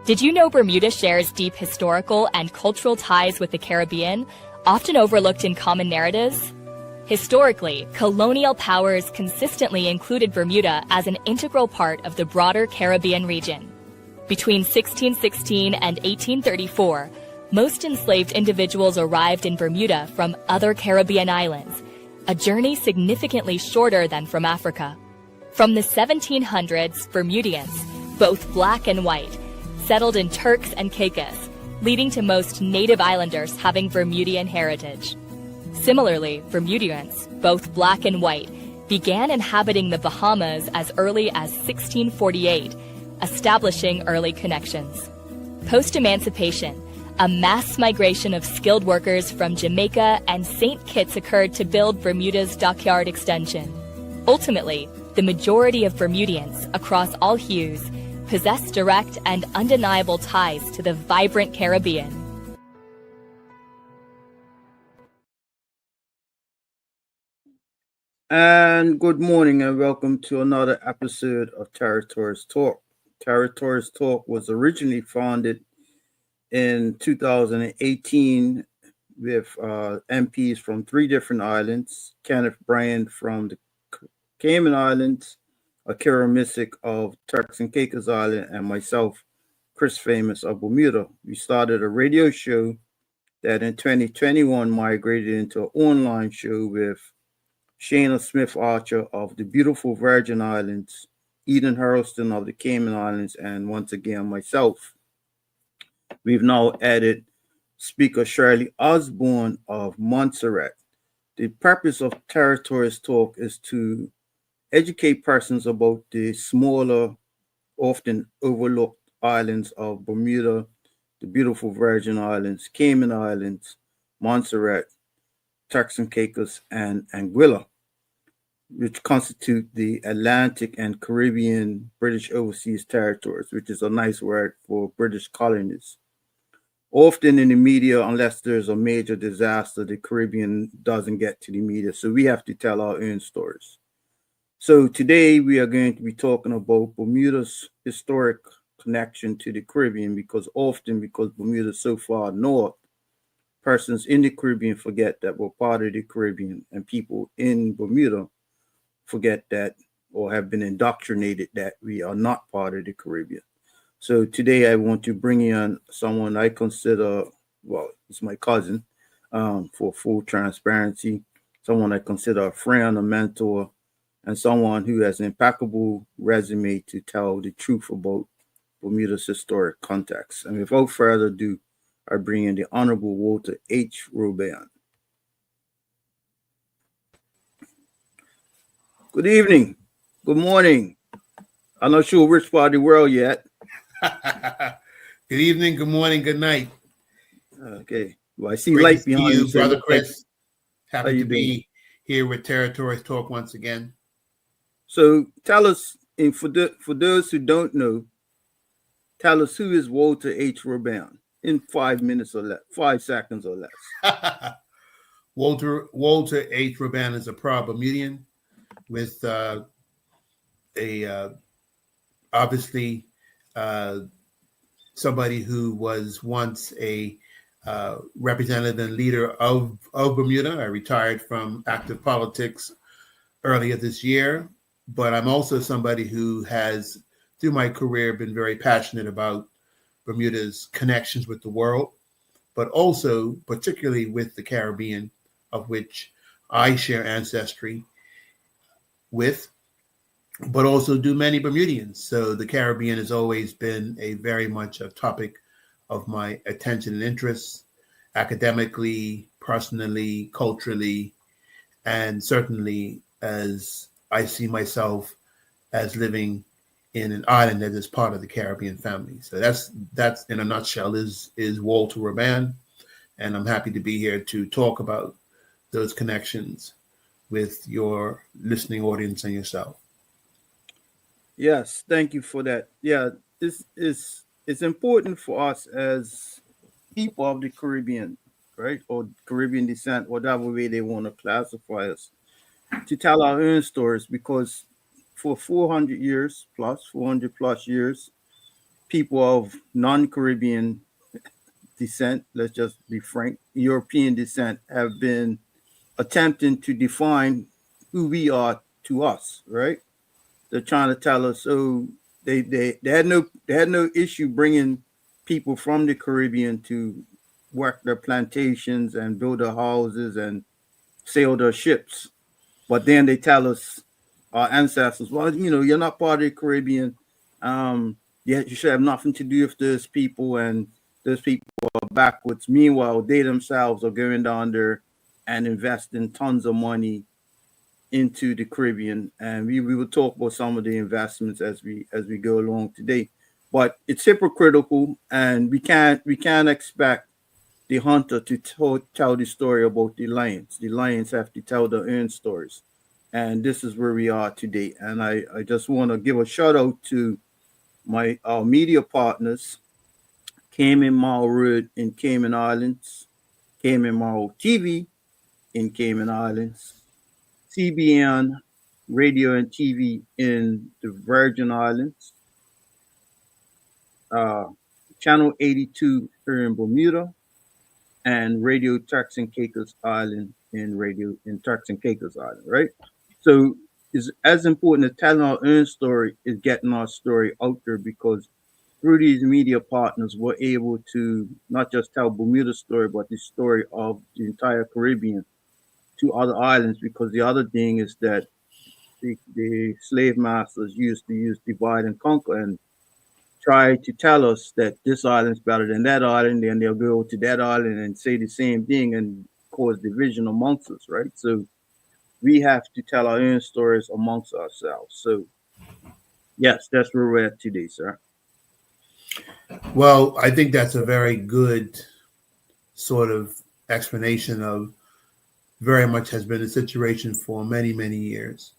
Did you know Bermuda shares deep historical and cultural ties with the Caribbean, often overlooked in common narratives? Historically, colonial powers consistently included Bermuda as an integral part of the broader Caribbean region. Between 1616 and 1834, most enslaved individuals arrived in Bermuda from other Caribbean islands, a journey significantly shorter than from Africa. From the 1700s, Bermudians, both black and white, settled in Turks and Caicos, leading to most native islanders having Bermudian heritage. Similarly, Bermudians, both black and white, began inhabiting the Bahamas as early as 1648, establishing early connections. Post-emancipation, a mass migration of skilled workers from Jamaica and St. Kitts occurred to build Bermuda's dockyard extension. Ultimately, the majority of Bermudians, across all hues, possess direct and undeniable ties to the vibrant Caribbean. And good morning and welcome to another episode of Territories Talk. Territories Talk was originally founded in 2018 with MPs from 3 different islands: Kenneth Bryan from the Cayman Islands, Akira Missick of Turks and Caicos Island, and myself, Chris Famous of Bermuda. We started a radio show that in 2021 migrated into an online show with Shayna Smith Archer of the beautiful Virgin Islands, Eden Hurlston of the Cayman Islands, and once again myself. We've now added Speaker Shirley Osborne of Montserrat. The purpose of Territories Talk is to educate persons about the smaller, often overlooked islands of Bermuda, the beautiful Virgin Islands, Cayman Islands, Montserrat, Turks and Caicos, and Anguilla, which constitute the Atlantic and Caribbean British Overseas Territories, which is a nice word for British colonies. Often in the media, unless there's a major disaster, the Caribbean doesn't get to the media, so we have to tell our own stories. So today we are going to be talking about Bermuda's historic connection to the Caribbean, because Bermuda is so far north, persons in the Caribbean forget that we're part of the Caribbean, and people in Bermuda forget that, or have been indoctrinated that we are not part of the Caribbean. So today I want to bring in someone I consider, well, it's my cousin, for full transparency, someone I consider a friend, a mentor, and someone who has an impeccable resume to tell the truth about Bermuda's historic context. And without further ado, I bring in the Honorable Walter H. Roban. Good evening. Good morning. I'm not sure which part of the world yet. Good evening, good morning, good night. Okay. Well, I see light behind you, Brother Chris. Happy to be here with Territories Talk once again. So tell us, and for those who don't know, tell us, who is Walter H. Roban in 5 minutes or less, 5 seconds or less. Walter H. Roban is a proud Bermudian with obviously somebody who was once a representative and leader of Bermuda. I retired from active politics earlier this year, but I'm also somebody who has, through my career, been very passionate about Bermuda's connections with the world, but also particularly with the Caribbean, of which I share ancestry with, but also do many Bermudians. So the Caribbean has always been a very much a topic of my attention and interest, academically, personally, culturally, and certainly as I see myself as living in an island that is part of the Caribbean family. So that's in a nutshell is Walter Roban, and I'm happy to be here to talk about those connections with your listening audience and yourself. Yes, thank you for that. Yeah, it's important for us as people of the Caribbean, right, or Caribbean descent, whatever way they want to classify us, to tell our own stories, because for 400 plus years, people of non-Caribbean descent, let's just be frank, European descent, have been attempting to define who we are to us, right? They're trying to tell us, oh, they had no issue bringing people from the Caribbean to work their plantations and build their houses and sail their ships. But then they tell us, our ancestors, well, you're not part of the Caribbean. You should have nothing to do with those people, and those people are backwards. Meanwhile, they themselves are going down there and investing tons of money into the Caribbean, and we will talk about some of the investments as we go along today. But it's hypocritical, and we can't expect the hunter to tell the story about the lions. The lions have to tell their own stories, and this is where we are today. And I just want to give a shout out to our media partners, Cayman Mall Road in Cayman Islands, Cayman Mall TV in Cayman Islands, CBN Radio and TV in the Virgin Islands, uh, Channel 82 here in Bermuda, and Radio Turks and Caicos Island in Turks and Caicos Island, right? So it's as important as telling our own story is getting our story out there, because through these media partners, we're able to not just tell Bermuda's story, but the story of the entire Caribbean to other islands. Because the other thing is that the slave masters used to use divide and conquer and try to tell us that this island's better than that island, then they'll go to that island and say the same thing and cause division amongst us, right? So we have to tell our own stories amongst ourselves. So yes, that's where we're at today, sir. Well, I think that's a very good sort of explanation of very much has been the situation for many, many years.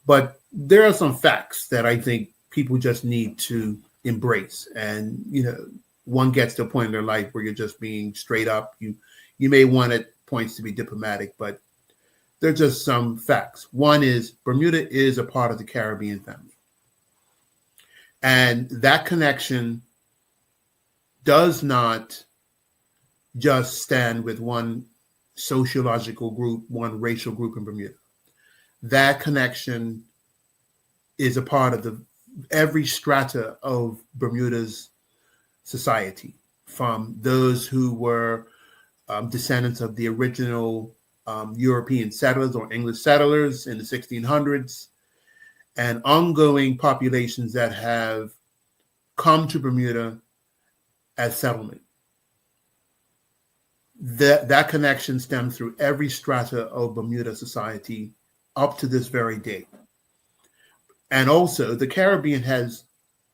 But there are some facts that I think people just need to embrace. And, one gets to a point in their life where you're just being straight up. You may want at points to be diplomatic, but they're just some facts. One is Bermuda is a part of the Caribbean family. And that connection does not just stand with one sociological group, one racial group in Bermuda. That connection is a part of every strata of Bermuda's society, from those who were descendants of the original European settlers or English settlers in the 1600s, and ongoing populations that have come to Bermuda as settlement. That connection stems through every strata of Bermuda society up to this very day. And also, the Caribbean has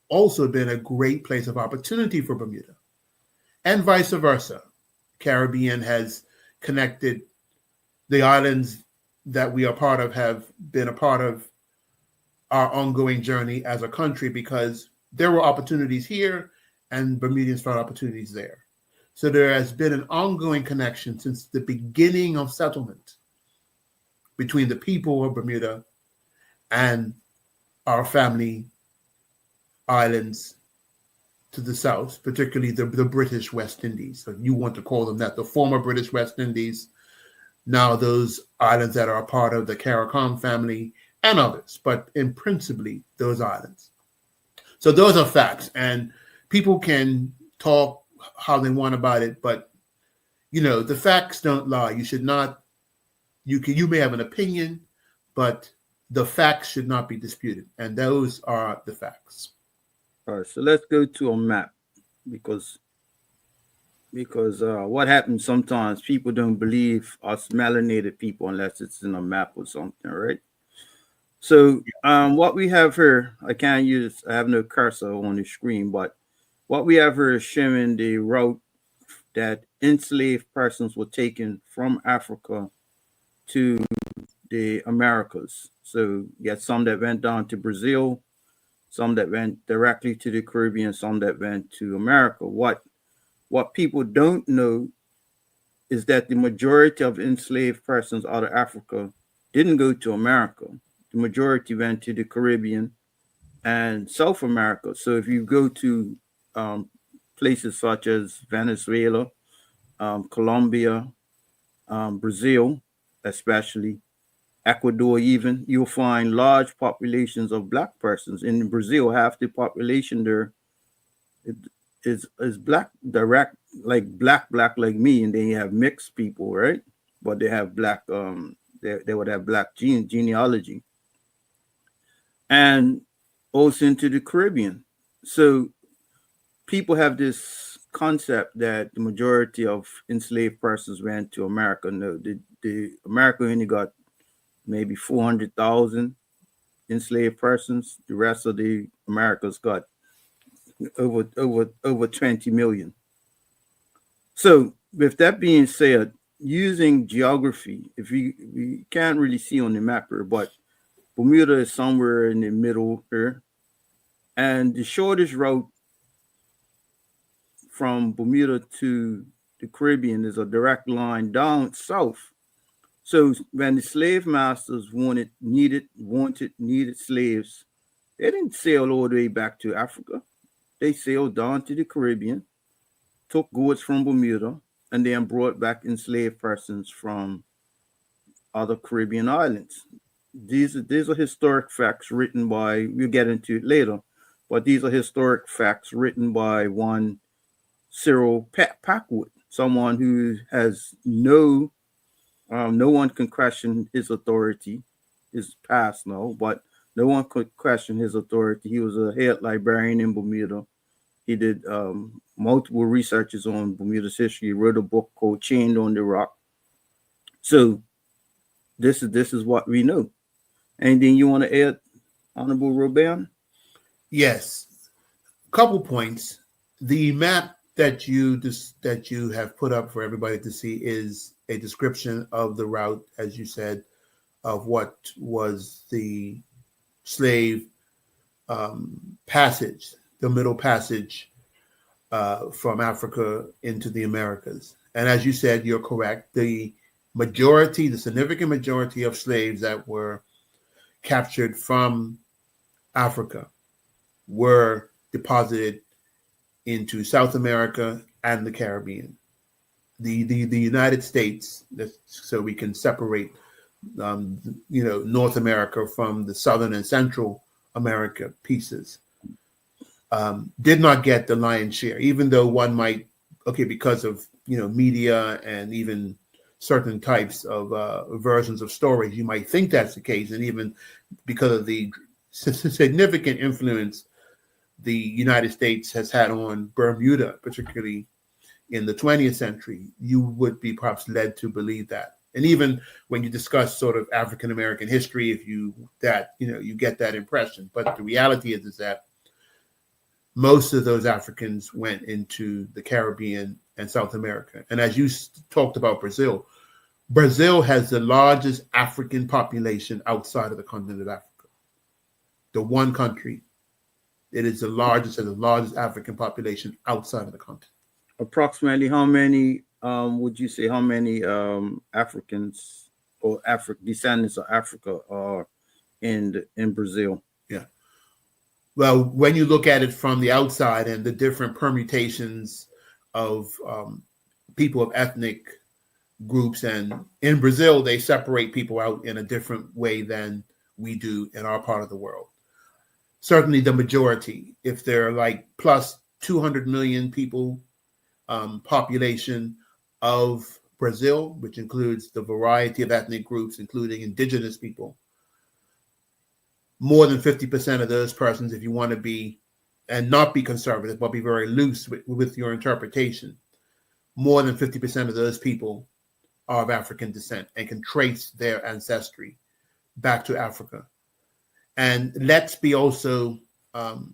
also been a great place of opportunity for Bermuda, and vice versa. Caribbean has connected the islands that we are part of, have been a part of our ongoing journey as a country, because there were opportunities here and Bermudians found opportunities there. So there has been an ongoing connection since the beginning of settlement between the people of Bermuda and our family islands to the south, particularly the British West Indies. So you want to call them that, the former British West Indies, now those islands that are a part of the CARICOM family and others, but in principally those islands. So those are facts, and people can talk how they want about it, but the facts don't lie. You should not, you may have an opinion, but the facts should not be disputed, and those are the facts. All right, so let's go to a map, because what happens sometimes, people don't believe us melanated people unless it's in a map or something, right? So what we have here, I have no cursor on the screen, but what we have here is showing the route that enslaved persons were taken from Africa to the Americas. So you had some that went down to Brazil, some that went directly to the Caribbean, some that went to America. What people don't know is that the majority of enslaved persons out of Africa didn't go to America. The majority went to the Caribbean and South America. So if you go to places such as Venezuela, Colombia, Brazil, especially Ecuador, even you'll find large populations of black persons. In Brazil, half the population there is black, direct, like black like me, and then you have mixed people, right? But they have black, they would have black genealogy, and also into the Caribbean. So people have this concept that the majority of enslaved persons went to America. No, the America only got maybe 400,000 enslaved persons. The rest of the Americas got over 20 million. So with that being said, using geography, if we can't really see on the map here, but Bermuda is somewhere in the middle here, and the shortest route from Bermuda to the Caribbean is a direct line down south. So when the slave masters needed slaves, they didn't sail all the way back to Africa. They sailed down to the Caribbean, took goods from Bermuda, and then brought back enslaved persons from other Caribbean islands. These are historic facts written by, we'll get into it later, but these are historic facts written by one Cyril Packwood, someone who has no one can question his authority, his past now, but no one could question his authority. He was a head librarian in Bermuda. He did multiple researches on Bermuda's history. He wrote a book called Chained on the Rock. So this is what we know. Anything you want to add, Honorable Roban? Yes, couple points. The map that you have put up for everybody to see is a description of the route, as you said, of what was the slave passage, the Middle Passage from Africa into the Americas. And as you said, you're correct. The significant majority of slaves that were captured from Africa were deposited into South America and the Caribbean. The United States, so we can separate North America from the Southern and Central America pieces, did not get the lion's share, even though one might, because of media and even certain types of versions of stories, you might think that's the case, and even because of the significant influence the United States has had on Bermuda, particularly in the 20th century, you would be perhaps led to believe that. And even when you discuss sort of African American history, you get that impression. But the reality is that most of those Africans went into the Caribbean and South America. And as you talked about Brazil has the largest African population outside of the continent of Africa. The one country. It is the largest African population outside of the continent. Approximately how many would you say Africans or descendants of Africa are in Brazil? Yeah. Well, when you look at it from the outside and the different permutations of people of ethnic groups, and in Brazil, they separate people out in a different way than we do in our part of the world. Certainly the majority, if they're like plus 200 million people population of Brazil, which includes the variety of ethnic groups, including indigenous people, more than 50% of those persons, if you want to be, and not be conservative, but be very loose with your interpretation, more than 50% of those people are of African descent and can trace their ancestry back to Africa. And let's be also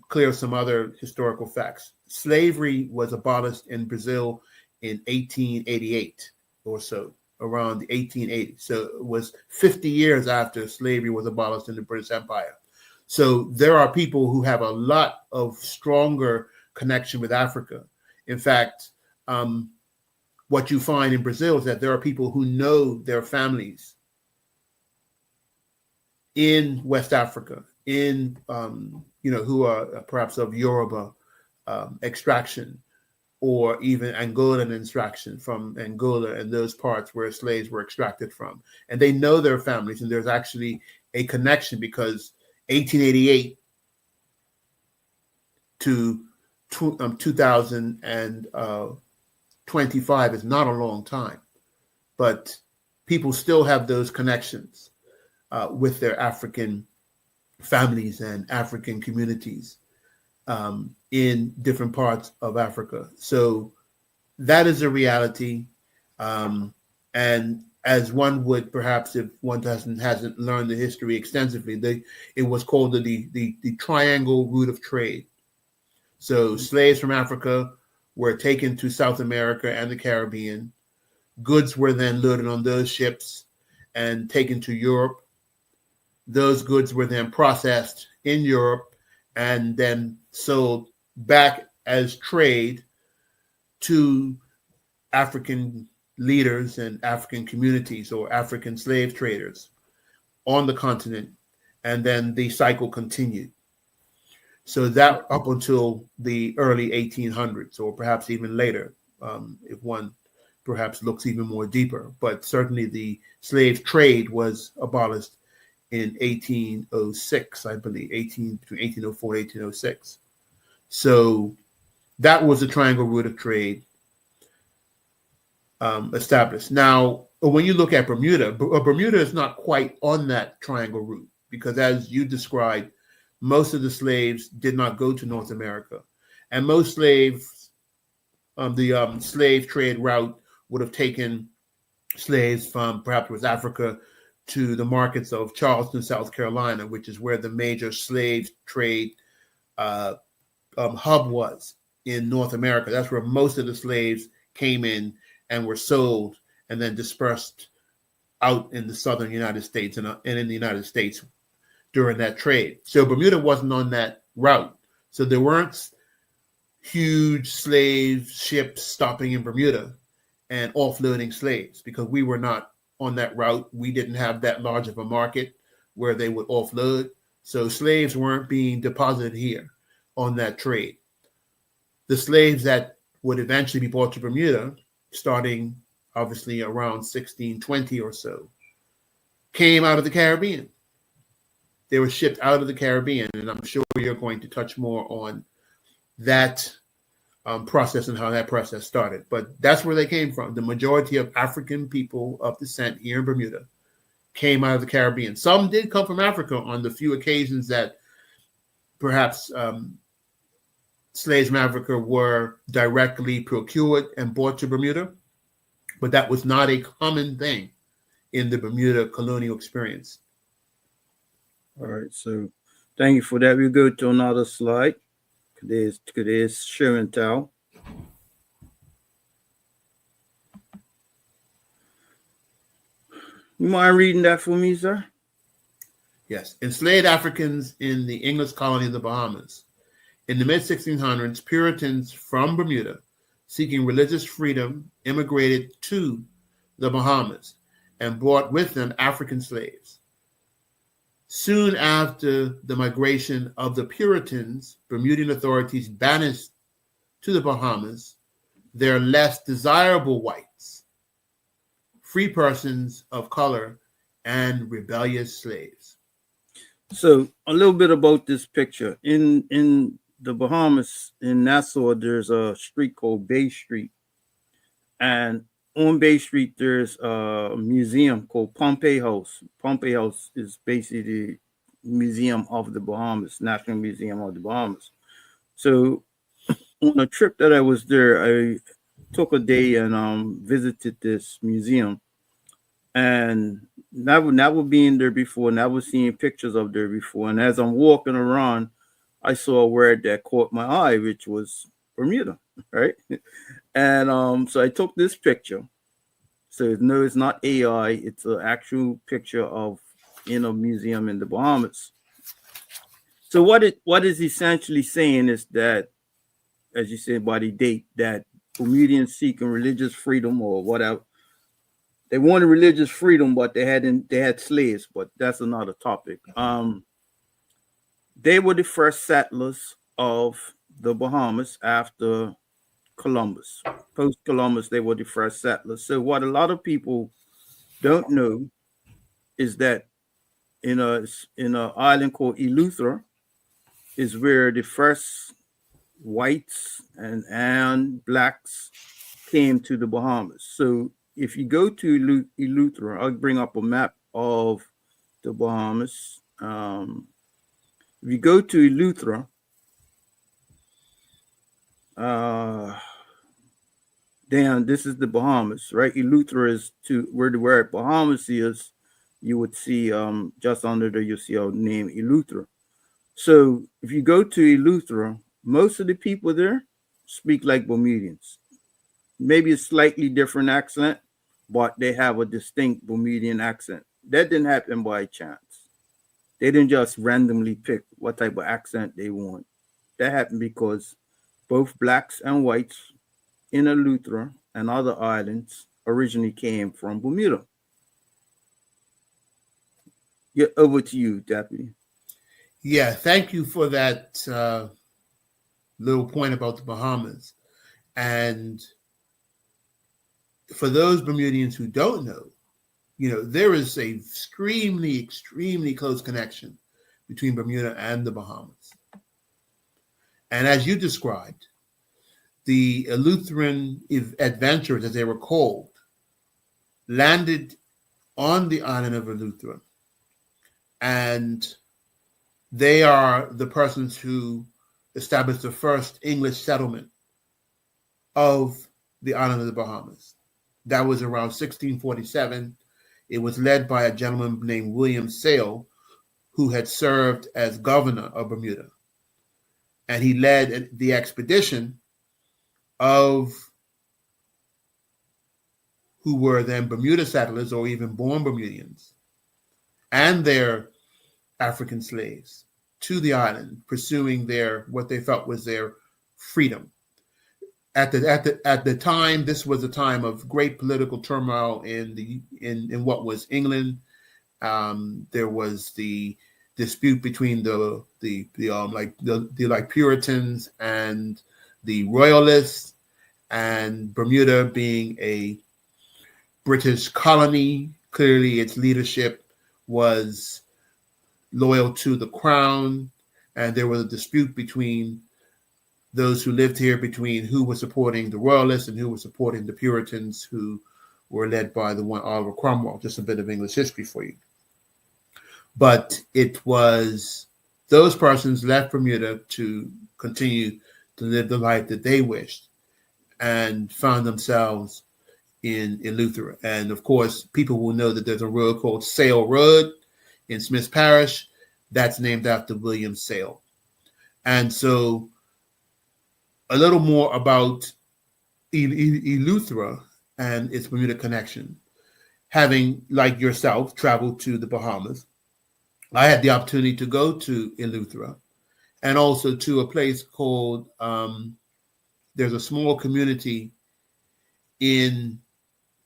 clear some other historical facts. Slavery was abolished in Brazil in 1888 or so, around the 1880s. So it was 50 years after slavery was abolished in the British Empire. So there are people who have a lot of stronger connection with Africa. In fact, what you find in Brazil is that there are people who know their families in West Africa, who are perhaps of Yoruba extraction, or even Angolan extraction from Angola and those parts where slaves were extracted from. And they know their families, and there's actually a connection, because 1888 to 2025 is not a long time, but people still have those connections with their African families and African communities in different parts of Africa. So that is a reality. And as one would, perhaps, if one hasn't learned the history extensively, it was called the triangle route of trade. So slaves from Africa were taken to South America and the Caribbean. Goods were then loaded on those ships and taken to Europe. Those goods were then processed in Europe and then sold back as trade to African leaders and African communities, or African slave traders on the continent. And then the cycle continued. So that up until the early 1800s, or perhaps even later, if one perhaps looks even more deeper. But certainly the slave trade was abolished in 1806, I believe, between 1804 and 1806. So that was the triangle route of trade established. Now, when you look at Bermuda, Bermuda is not quite on that triangle route, because as you described, most of the slaves did not go to North America. And most slaves, the slave trade route would have taken slaves from perhaps West Africa to the markets of Charleston, South Carolina, which is where the major slave trade hub was in North America. That's where most of the slaves came in and were sold and then dispersed out in the southern United States and in the United States during that trade. So Bermuda wasn't on that route. So there weren't huge slave ships stopping in Bermuda and offloading slaves, because we were not on that route. We didn't have that large of a market where they would offload. So slaves weren't being deposited here on that trade. The slaves that would eventually be brought to Bermuda, starting obviously around 1620 or so, came out of the Caribbean. They were shipped out of the Caribbean, and I'm sure you're going to touch more on that process and how that process started. But that's where they came from. The majority of African people of descent here in Bermuda came out of the Caribbean. Some did come from Africa on the few occasions that perhaps slaves from Africa were directly procured and brought to Bermuda, but that was not a common thing in the Bermuda colonial experience. All right, so thank you for that. We'll go to another slide. Today's show and tell. You mind reading that for me, sir? Yes. Enslaved Africans in the English colony of the Bahamas. In the mid-1600s, Puritans from Bermuda, seeking religious freedom, immigrated to the Bahamas and brought with them African slaves. Soon after the migration of the Puritans, Bermudian authorities banished to the Bahamas their less desirable whites, free persons of color, and rebellious slaves. So a little bit about this picture. In the Bahamas, in Nassau, there's a street called Bay Street. And on Bay Street, there's a museum called Pompey House. Pompey House is basically the museum of the Bahamas, National Museum of the Bahamas. So on a trip that I was there, I took a day and visited this museum. And never been there before, never seen pictures of there before. And as I'm walking around, I saw a word that caught my eye, which was Bermuda, right? And so I took this picture. So no, it's not AI. It's an actual picture of in a museum in the Bahamas. So what is essentially saying is that, as you said by the date, that Bermudians seeking religious freedom or whatever. They wanted religious freedom, but they had slaves, but that's another topic. They were the first settlers of the Bahamas after Columbus. Post Columbus, they were the first settlers. So what a lot of people don't know is that in a island called Eleuthera is where the first whites and blacks came to the Bahamas. So if you go to Eleuthera, I'll bring up a map of the Bahamas. If you go to Eleuthera, uh, then this is the Bahamas, right? Eleuthera is to where the word Bahamas is. You would see just under there, you see our name Eleuthera. So if you go to Eleuthera, most of the people there speak like Bermudians. Maybe a slightly different accent, but they have a distinct Bermudian accent. That didn't happen by chance. They didn't just randomly pick what type of accent they want. That happened because both blacks and whites in Eleuthera and other islands originally came from Bermuda. Yeah, over to you, Deputy. Yeah, thank you for that little point about the Bahamas. And for those Bermudians who don't know, there is a extremely close connection between Bermuda and the Bahamas. And as you described, the Eleutheran adventurers, as they were called, landed on the island of Eleuthera. And they are the persons who established the first English settlement of the island of the Bahamas. That was around 1647. It was led by a gentleman named William Sale, who had served as governor of Bermuda. And he led the expedition of who were then Bermuda settlers or even born Bermudians and their African slaves to the island, pursuing what they felt was their freedom. At the time, this was a time of great political turmoil in what was England. There was the dispute between the Puritans and the Royalists, and Bermuda being a British colony. Clearly, its leadership was loyal to the crown, and there was a dispute between those who lived here between who was supporting the Royalists and who was supporting the Puritans, who were led by the one Oliver Cromwell. Just a bit of English history for you. But it was those persons left Bermuda to continue to live the life that they wished and found themselves in Eleuthera. And of course, people will know that there's a road called Sale Road in Smith's Parish that's named after William Sale. And so a little more about Eleuthera and its Bermuda connection. Having, like yourself, traveled to the Bahamas, I had the opportunity to go to Eleuthera and also to a place called, there's a small community in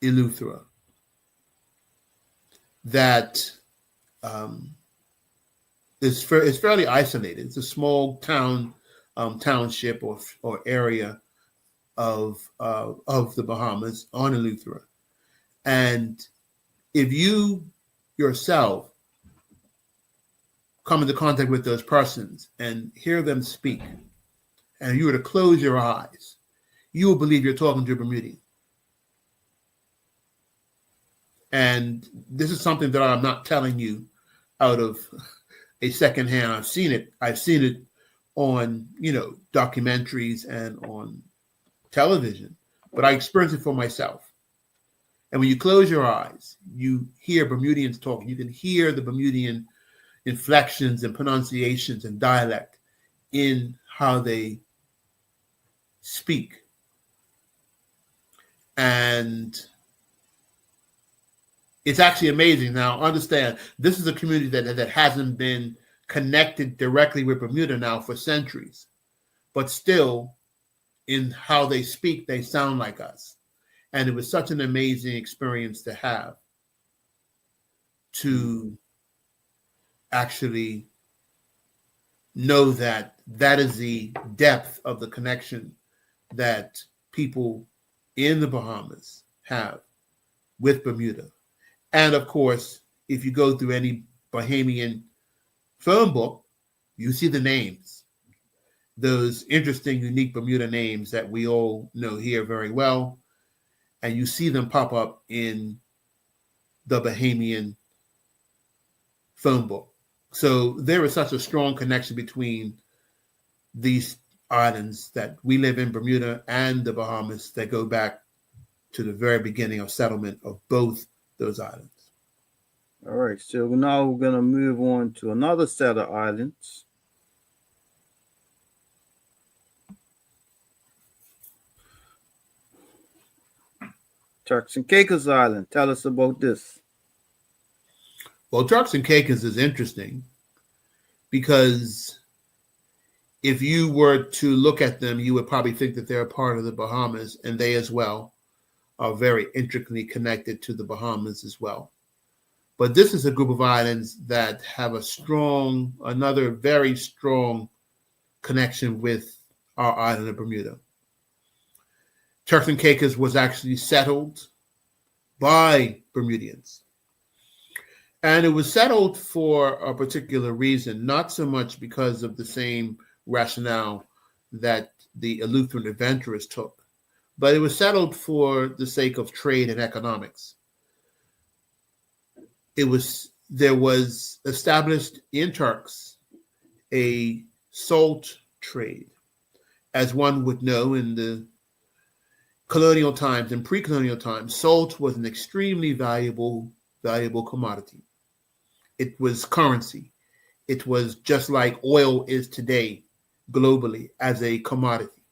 Eleuthera that is fairly isolated. It's a small town, township or area of the Bahamas on Eleuthera. And if you yourself come into contact with those persons and hear them speak, and you were to close your eyes, you will believe you're talking to a Bermudian. And this is something that I'm not telling you out of a secondhand. I've seen it on, documentaries and on television, but I experienced it for myself. And when you close your eyes, you hear Bermudians talking. You can hear the Bermudian inflections and pronunciations and dialect in how they speak. And it's actually amazing. Now, understand, this is a community that hasn't been connected directly with Bermuda now for centuries, but still in how they speak, they sound like us. And it was such an amazing experience to have, to actually know that that is the depth of the connection that people in the Bahamas have with Bermuda. And of course, if you go through any Bahamian phone book, you see the names, those interesting, unique Bermuda names that we all know here very well. And you see them pop up in the Bahamian phone book. So there is such a strong connection between these islands that we live in, Bermuda and the Bahamas, that go back to the very beginning of settlement of both those islands. All right, so now we're going to move on to another set of islands. Turks and Caicos Island. Tell us about this. Well, Turks and Caicos is interesting because if you were to look at them, you would probably think that they're a part of the Bahamas, and they as well are very intricately connected to the Bahamas as well. But this is a group of islands that have another very strong connection with our island of Bermuda. Turks and Caicos was actually settled by Bermudians. And it was settled for a particular reason, not so much because of the same rationale that the Lutheran adventurers took, but it was settled for the sake of trade and economics. There was established in Turks a salt trade. As one would know, in the colonial times and pre-colonial times, salt was an extremely valuable commodity. It was currency. It was just like oil is today globally as a commodity.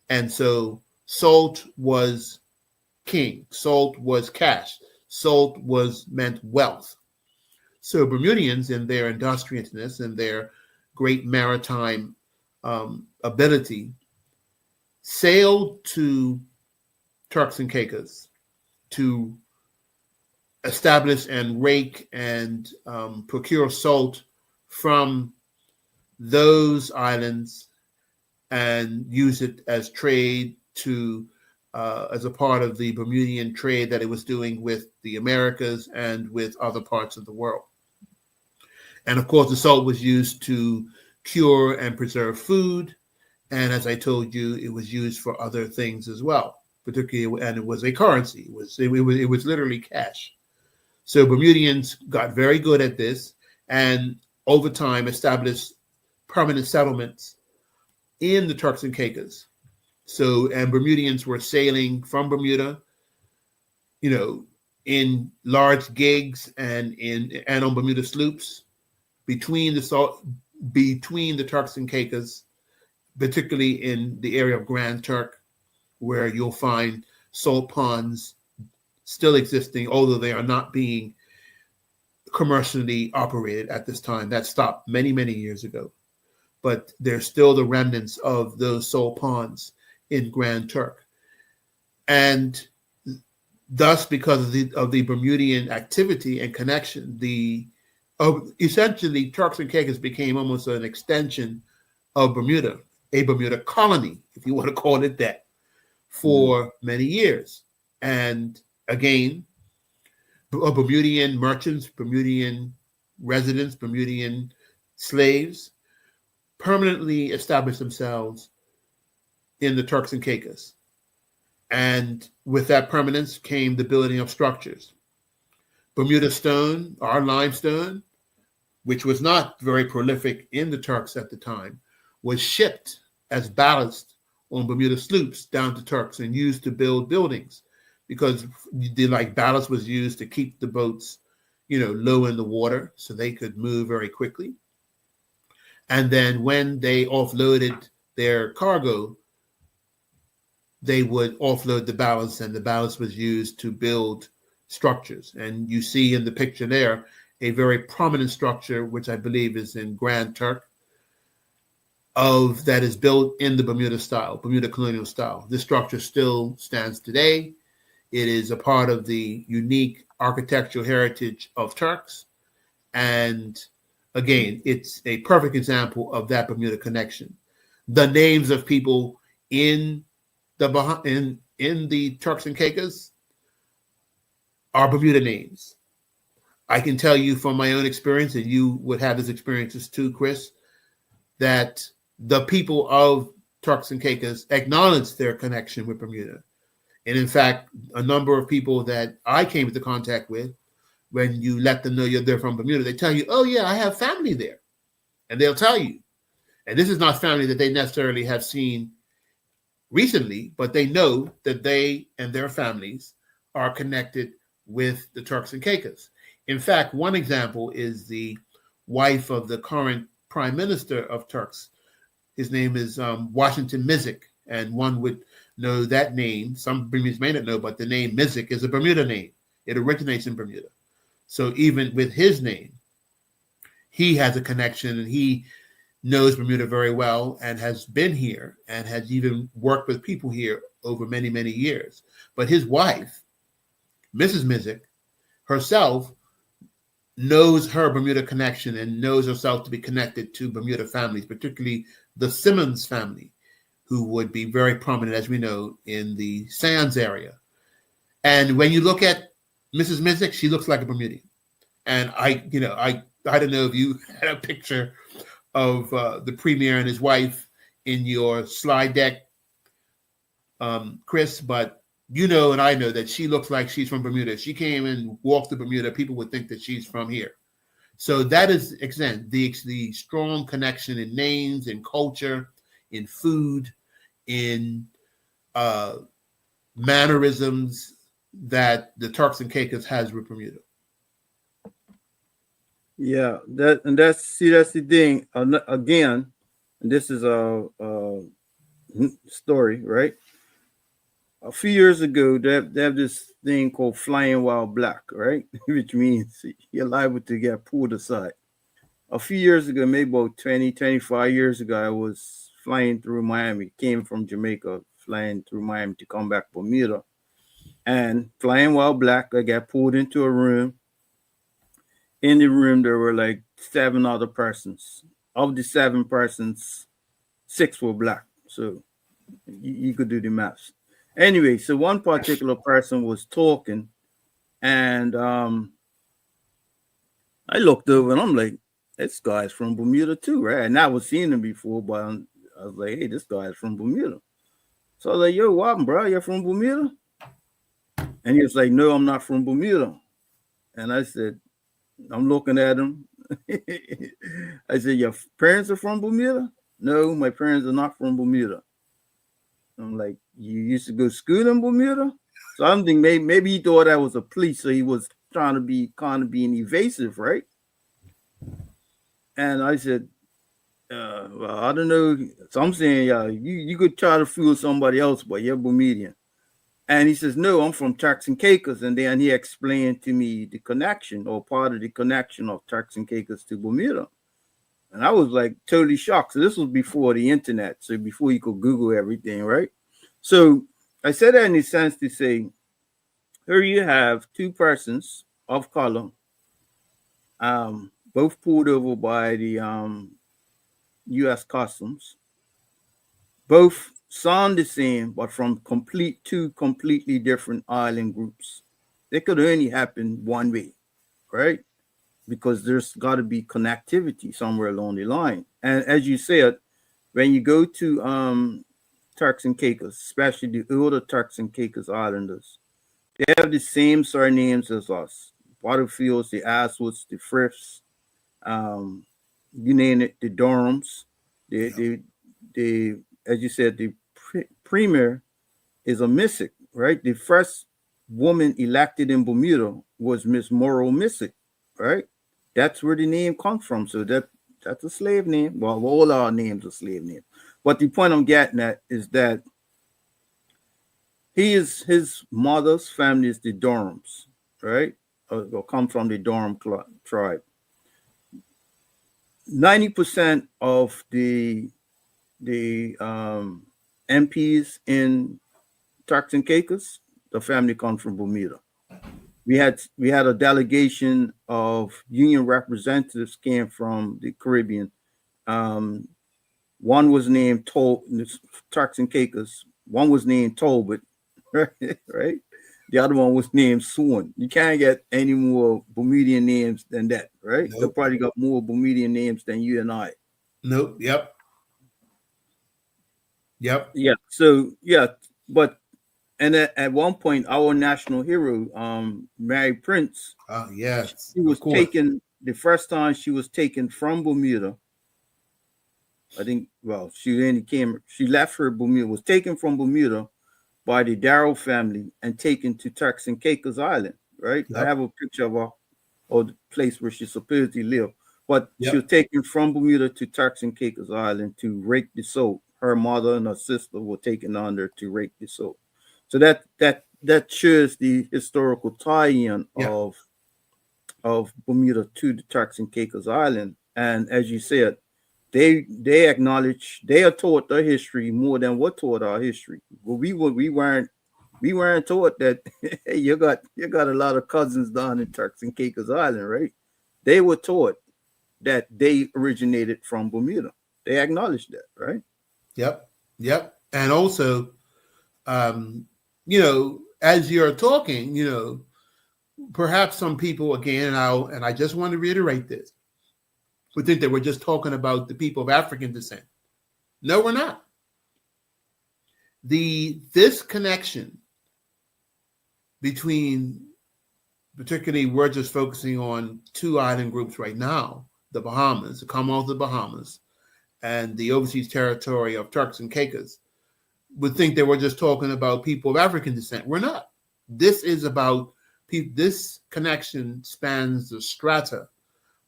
And so salt was king. Salt was cash. Salt meant wealth. So Bermudians, in their industriousness and their great maritime ability, sailed to Turks and Caicos to establish and rake and procure salt from those islands and use it as trade as a part of the Bermudian trade that it was doing with the Americas and with other parts of the world. And of course, the salt was used to cure and preserve food. And as I told you, it was used for other things as well, particularly, and it was a currency. It was literally cash. So Bermudians got very good at this, and over time established permanent settlements in the Turks and Caicos. So, and Bermudians were sailing from Bermuda, in large gigs and on Bermuda sloops between the Turks and Caicos, particularly in the area of Grand Turk, where you'll find salt ponds still existing, although they are not being commercially operated at this time. That stopped many, many years ago. But there's still the remnants of those salt ponds in Grand Turk. And thus, because of the Bermudian activity and connection, essentially Turks and Caicos became almost an extension of Bermuda, a Bermuda colony, if you want to call it that, for many years. And again, Bermudian merchants, Bermudian residents, Bermudian slaves permanently established themselves in the Turks and Caicos. And with that permanence came the building of structures. Bermuda stone, our limestone, which was not very prolific in the Turks at the time, was shipped as ballast on Bermuda sloops down to Turks and used to build buildings, because ballast was used to keep the boats, low in the water so they could move very quickly. And then when they offloaded their cargo, they would offload the ballast, and the ballast was used to build structures. And you see in the picture there a very prominent structure, which I believe is in Grand Turk, that is built in the Bermuda style, Bermuda colonial style. This structure still stands today. It is a part of the unique architectural heritage of Turks. And again, it's a perfect example of that Bermuda connection. The names of people in the Turks and Caicos are Bermuda names. I can tell you from my own experience, and you would have this experiences too, Chris, that the people of Turks and Caicos acknowledge their connection with Bermuda. And in fact, a number of people that I came into contact with, when you let them know they're from Bermuda, they tell you, oh yeah, I have family there. And they'll tell you. And this is not family that they necessarily have seen recently, but they know that they and their families are connected with the Turks and Caicos. In fact, one example is the wife of the current prime minister of Turks. His name is Washington Mizik, and one would know that name. Some Bermudans may not know, but the name Mizik is a Bermuda name. It originates in Bermuda. So even with his name, he has a connection, and he knows Bermuda very well and has been here and has even worked with people here over many, many years. But his wife, Mrs. Mizik, herself knows her Bermuda connection and knows herself to be connected to Bermuda families, particularly the Simmons family, who would be very prominent, as we know, in the Sands area. And when you look at Mrs. Mizik, she looks like a Bermudian. And I don't know if you had a picture of the premier and his wife in your slide deck, Chris, but you know and I know that she looks like she's from Bermuda. If she came and walked to Bermuda, people would think that she's from here. So that is, again, the strong connection in names, in culture, in food, in mannerisms that the Turks and Caicos has with Bermuda. Yeah, that's the thing. Again, this is a story, right? A few years ago, they have this thing called flying while black, right? Which means you're liable to get pulled aside. A few years ago, maybe about 20, 25 years ago, I was flying through Miami, came from Jamaica, flying through Miami to come back to Bermuda. And flying while black, I got pulled into a room. In the room, there were like 7 other persons. Of the 7 persons, 6 were black. So you could do the maths. Anyway, so one particular person was talking, and I looked over and I'm like, this guy's from Bermuda too, right? And I was seeing him before, but I was like, hey, this guy's from Bermuda. So I was like, yo, what, bro? You're from Bermuda? And he was like, no, I'm not from Bermuda. And I said, I'm looking at him. I said, your parents are from Bermuda? No, my parents are not from Bermuda. I'm like, you used to go to school in Bermuda? So I'm thinking maybe he thought I was a police, so he was trying to be kind of being evasive, right? And I said, well, I don't know. So I'm saying, yeah, you could try to fool somebody else, but you're Bermudian. And he says, no, I'm from Turks and Caicos. And then he explained to me the connection, or part of the connection of Turks and Caicos to Bermuda. And I was like totally shocked. So this was before the internet. So before you could Google everything, right? So I said that in the sense to say, here you have 2 persons of color, both pulled over by the U.S. Customs. Both sound the same, but from 2 completely different island groups. They could only happen one way, right? Because there's got to be connectivity somewhere along the line. And as you said, when you go to Turks and Caicos, especially the older Turks and Caicos Islanders, they have the same surnames as us. Butterfields, the Aswoods, the Friths, you name it, the Durhams, the as you said, the premier is a Mizik, right? The first woman elected in Bermuda was Miss Morrow Mizik, right? That's where the name comes from. So that's a slave name. Well, all our names are slave names. But the point I'm getting at is that his mother's family is the Durhams, right? Or come from the Durham tribe. 90% of the MPs in Turks and Caicos, the family comes from Bermuda. we had a delegation of union representatives came from the Caribbean. Um, One was named Turks and Caicos. One was named Tolbert, right? The other one was named Swan. You can't get any more Bermudian names than that, right? They Nope. probably got more Bermudian names than you and I. Nope. Yep. Yep. Yeah. So yeah, but and at one point, our national hero, Mary Prince, Yes. she Of was course. taken the first time she was taken from Bermuda. I think. Well, she left her Bermuda, was taken from Bermuda by the Darrow family and taken to Turks and Caicos Island. Right. I Yep. have a picture of her or the place where she supposedly lived. But she was Yep. taken from Bermuda to Turks and Caicos Island to rake the soap. Her mother and her sister were taken under to rake the soap. So that shows the historical tie-in Yep. of Bermuda to the Turks and Caicos Island. And as you said, they acknowledge they are taught their history more than we're taught our history. Well, we weren't taught that hey, you got a lot of cousins down in Turks and Caicos Island, right? They were taught that they originated from Bermuda. They acknowledged that, right? Yep. Yep. And also, as you're talking, perhaps some people again, and I just want to reiterate this, would think that we're just talking about the people of African descent. No, we're not. This connection between, particularly, we're just focusing on two island groups right now: the Bahamas, the Commonwealth of the Bahamas, and the overseas territory of Turks and Caicos. Would think that we're just talking about people of African descent. We're not. This is about people. This connection spans the strata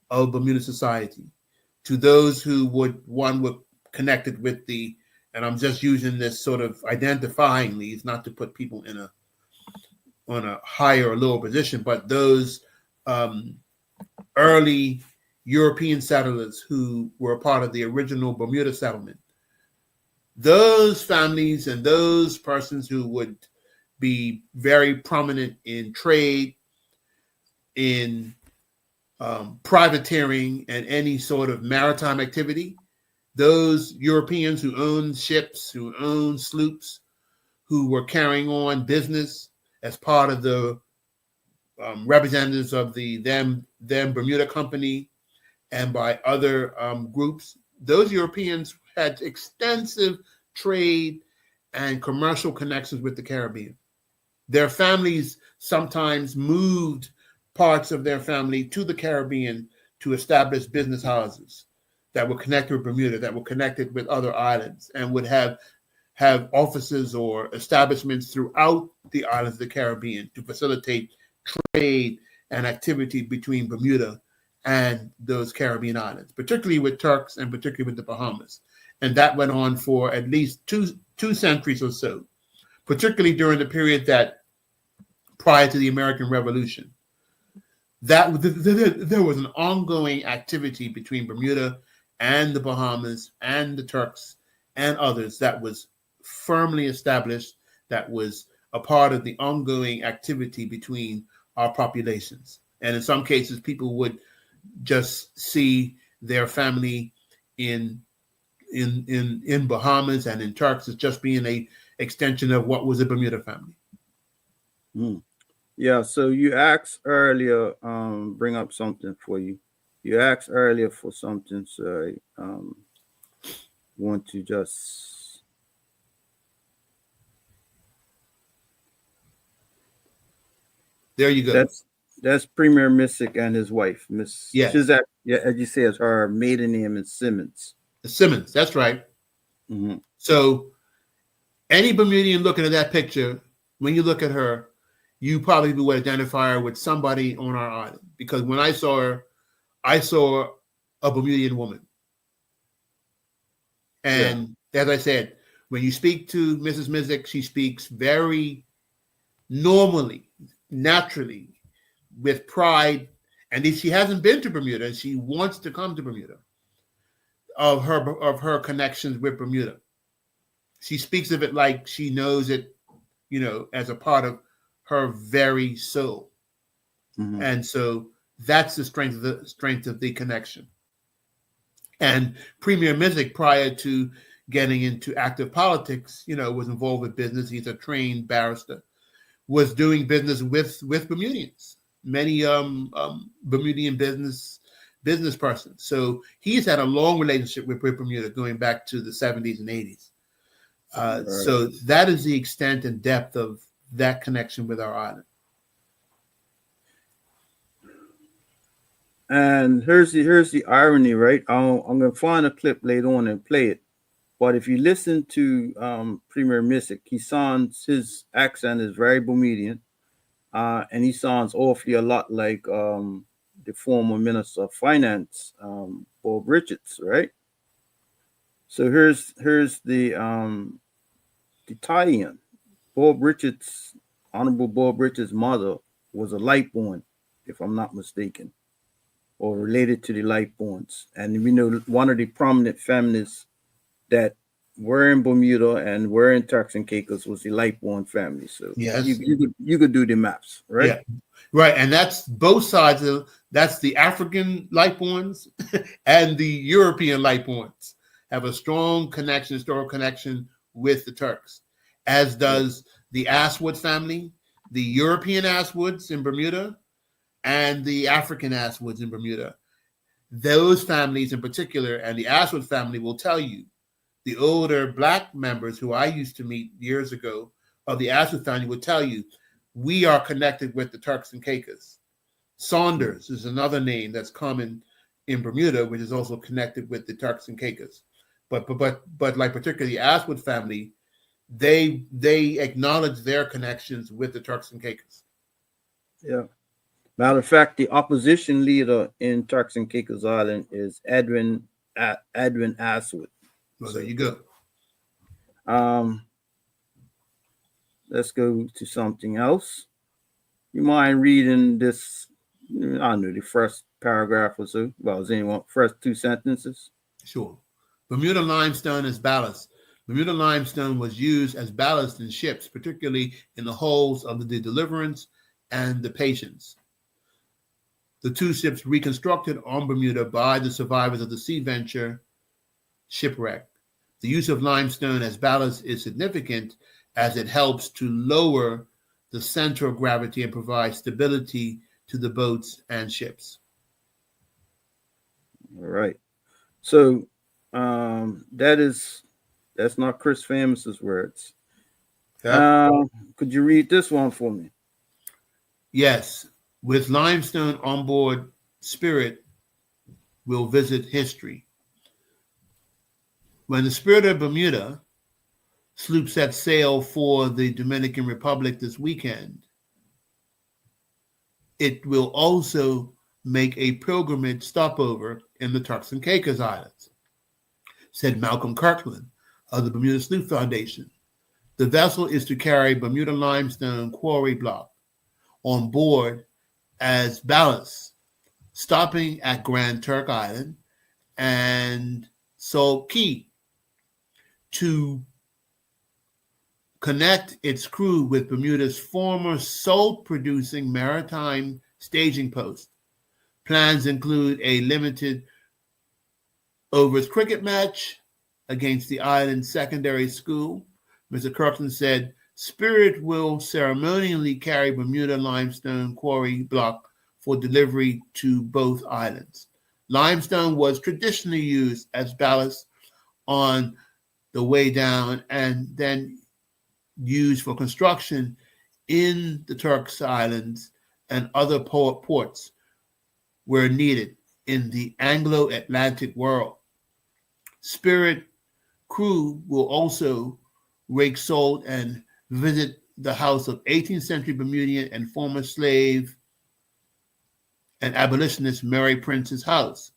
of Bermuda society to those who would connected with and I'm just using this sort of identifying these, not to put people on a higher or lower position, but those early European settlers who were a part of the original Bermuda settlement. Those families and those persons who would be very prominent in trade, in privateering, and any sort of maritime activity, those Europeans who owned ships, who owned sloops, who were carrying on business as part of the representatives of the then Bermuda Company and by other groups, those Europeans had extensive trade and commercial connections with the Caribbean. Their families sometimes moved parts of their family to the Caribbean to establish business houses that were connected with Bermuda, that were connected with other islands, and would have offices or establishments throughout the islands of the Caribbean to facilitate trade and activity between Bermuda and those Caribbean islands, particularly with Turks and particularly with the Bahamas. And that went on for at least two centuries or so, particularly during the period that prior to the American Revolution. That there was an ongoing activity between Bermuda and the Bahamas and the Turks and others that was firmly established, that was a part of the ongoing activity between our populations. And in some cases, people would just see their family in Bahamas and in Turks as just being a extension of what was a Bermuda family. Mm. Yeah. So you asked earlier, bring up something for you. You asked earlier for something, so I want to just. There you go. That's Premier Missick and his wife, Miss. Yes. Yeah, as you said, her maiden name is Simmons. Simmons, that's right. Mm-hmm. So any Bermudian looking at that picture, when you look at her, you probably would identify her with somebody on our island. Because when I saw her, I saw a Bermudian woman. And as I said, when you speak to Mrs. Missick, she speaks very normally, naturally, with pride. And if she hasn't been to Bermuda and she wants to come to Bermuda, of her connections with Bermuda. She speaks of it like she knows it, as a part of her very soul. Mhm. And so that's the strength of the connection. And Premier Mizik, prior to getting into active politics, was involved with business. He's a trained barrister, was doing business with Bermudians, many Bermudian business persons. So he's had a long relationship with Bermuda going back to the 70s and 80s. Right. So that is the extent and depth of that connection with our island. And here's the irony, right? I'm gonna find a clip later on and play it. But if you listen to Premier Mizik, his accent is very Bermudian, and he sounds awfully a lot like the former Minister of Finance, Bob Richards, right? So here's the tie-in. Honorable Bob Richards' mother was a Lightborn, if I'm not mistaken, or related to the Lightborns. And we know one of the prominent feminists that were in Bermuda and were in Turks and Caicos was the Lightborn family. So yes, you could do the maps, right? Yeah, right. And that's both sides that's the African Lightborns and the European Lightborns have a strong historical connection with the Turks, as does the Aswood family, the European Aswoods in Bermuda, and the African Aswoods in Bermuda. Those families in particular, and the Aswood family, will tell you, the older Black members who I used to meet years ago of the Aswood family would tell you, we are connected with the Turks and Caicos. Saunders is another name that's common in Bermuda, which is also connected with the Turks and Caicos. But like particularly the Aswood family, they acknowledge their connections with the Turks and Caicos. Yeah. Matter of fact, the opposition leader in Turks and Caicos Island is Edwin Aswood. Well, there you go. Let's go to something else. You mind reading this? I don't know, the first paragraph or so. Well, is anyone first two sentences? Sure. Bermuda limestone as ballast. Bermuda limestone was used as ballast in ships, particularly in the hulls of the Deliverance and the Patience, the two ships reconstructed on Bermuda by the survivors of the Sea Venture shipwreck. The use of limestone as ballast is significant as it helps to lower the center of gravity and provide stability to the boats and ships. All right. So that's not Chris Famous' words. Could you read this one for me? Yes. With limestone on board, Spirit will visit history. When the Spirit of Bermuda sloop set sail for the Dominican Republic this weekend, it will also make a pilgrimage stopover in the Turks and Caicos Islands, said Malcolm Kirkland of the Bermuda Sloop Foundation. The vessel is to carry Bermuda limestone quarry block on board as ballast, stopping at Grand Turk Island and Salt Key to connect its crew with Bermuda's former salt-producing maritime staging post. Plans include a limited overs cricket match against the island's secondary school. Mr. Kirkland said, Spirit will ceremonially carry Bermuda limestone quarry block for delivery to both islands. Limestone was traditionally used as ballast on the way down and then used for construction in the Turks Islands and other ports where needed in the Anglo-Atlantic world. Spirit crew will also rake salt and visit the house of 18th century Bermudian and former slave and abolitionist Mary Prince's house.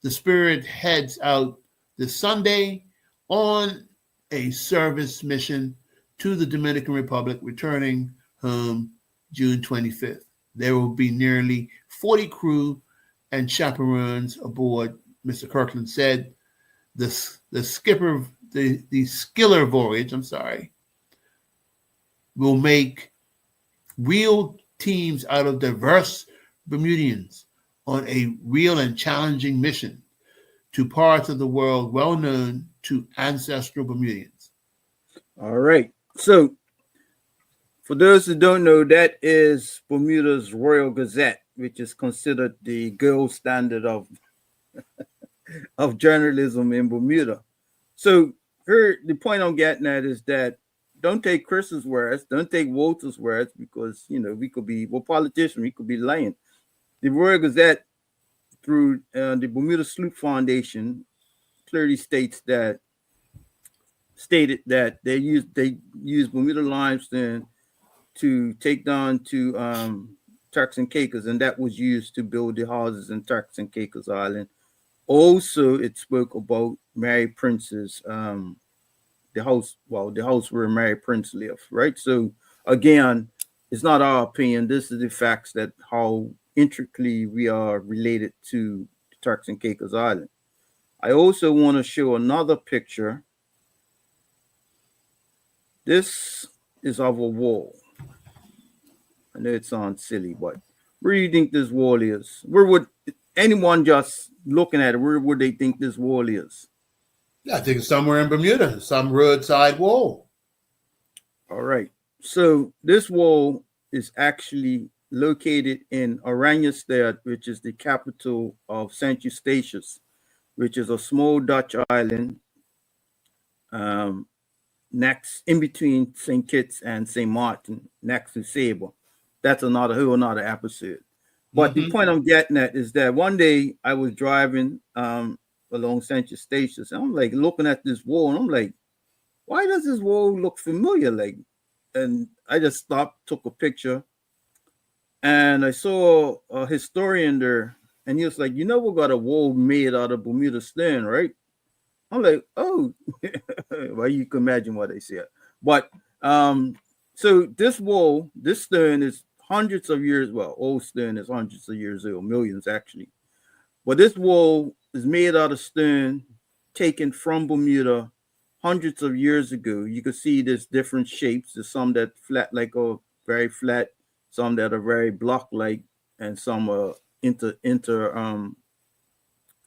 The Spirit heads out this Sunday on a service mission to the Dominican Republic, returning home June 25th. There will be nearly 40 crew and chaperones aboard, Mr. Kirkland said. The Skiller voyage, will make real teams out of diverse Bermudians on a real and challenging mission to parts of the world well known to ancestral Bermudians. All right. So, for those who don't know, that is Bermuda's Royal Gazette, which is considered the gold standard of journalism in Bermuda. So, here the point I'm getting at is that don't take Chris's words, don't take Walter's words, because we're politicians, we could be lying. The Royal Gazette, through the Bermuda Sloop Foundation, clearly stated that they use Bermuda limestone to take down to Turks and Caicos, and that was used to build the houses in Turks and Caicos Island. Also, it spoke about Mary Prince's the house where Mary Prince lived, right? So again, it's not our opinion. This is the facts that how intricately we are related to Turks and Caicos Island. I also want to show another picture. This is of a wall. I know it sounds silly, but where do you think this wall is? Where would anyone just looking at it, where would they think this wall is? I think it's somewhere in Bermuda, some roadside wall. All right. So this wall is actually located in Oranjestad, which is the capital of St. Eustatius, which is a small Dutch island next in between St. Kitts and St. Martin, next to Sable. That's whole another episode. But the point I'm getting at is that one day I was driving along St. Eustatius, and I'm like looking at this wall, and I'm like, why does this wall look familiar? And I just stopped, took a picture, and I saw a historian there, and he was like, we got a wall made out of Bermuda stone, right? I'm like, oh, well, you can imagine what they said. But so this wall, this stone is hundreds of years, old stone is hundreds of years old, millions actually. But this wall is made out of stone taken from Bermuda hundreds of years ago. You can see there's different shapes. There's some that flat, like very flat, some that are very block-like, and some are